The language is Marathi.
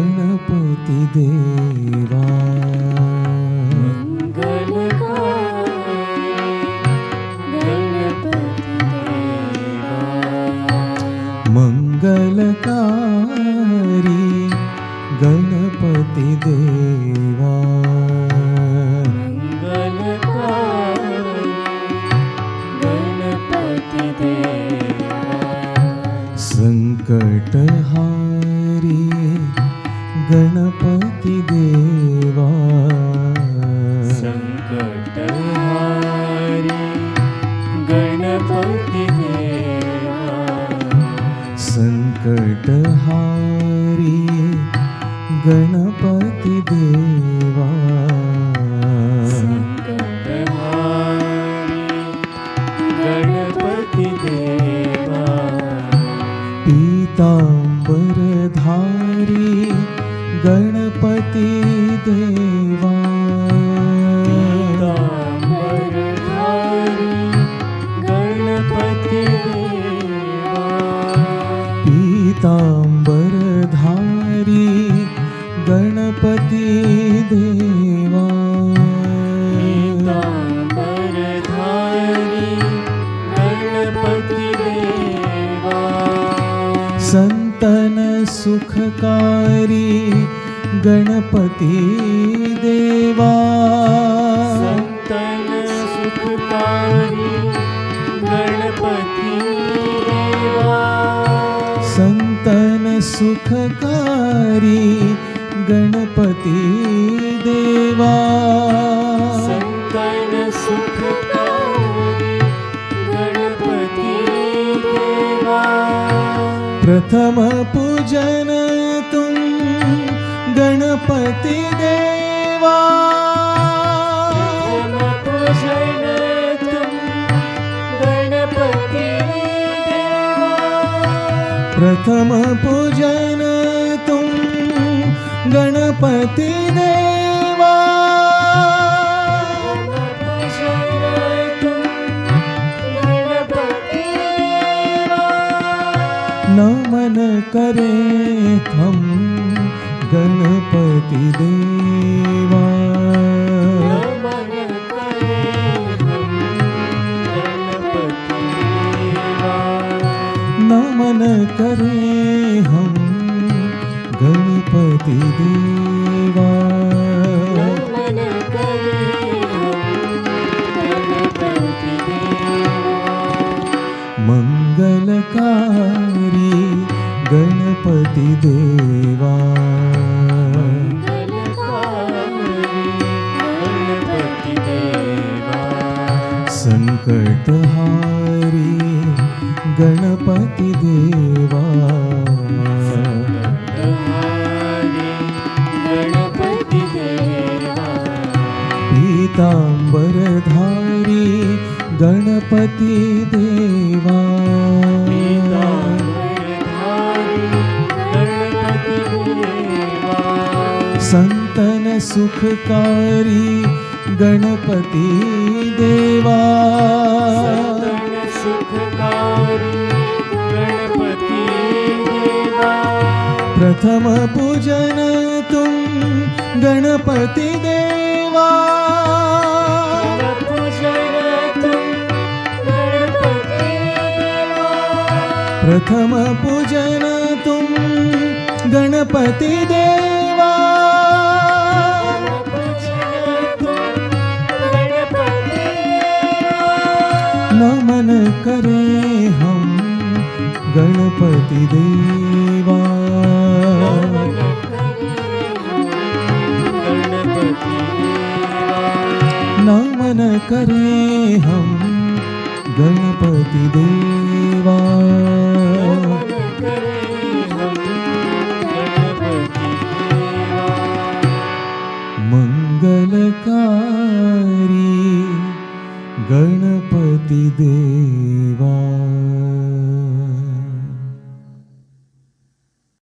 गणपति देवा मंगलकारी गणपति देवा संकटहारी गणपति देवा संकटहारी गणपति देवा संकटहारी गणपति देवा संकटहारी गणपति देवा पीतांबरधारी गणपति देवा पीतांबरधारी गणपति देवा पीतांबरधारी गणपति देवा पीतांबरधारी गणपति देवा संतन सुखकारी गणपति देवा संतन सुखकारी गणपति देवा संतन सुखकारी गणपति देवा संतन सुखकारी गणपति देवा प्रथम पूजन तुम गणपति देवा प्रथम पूजन तुम गणपति देवा प्रथम पूजन तुम गणपति देवा नमन करे हम गणपति देवा नमन करे हम गणपति देवा मंगलकारी गणपति देवा संकटहारी गणपति देवा गणपति देवा पीतांबरधारी गणपति देवा संतन सुखकारी गणपति देवा प्रथम पूजन तुम गणपति देवा प्रथम पूजन तुम गणपति देवा नमन करे हम गणपति देवा नमन करे हम गणपति देवा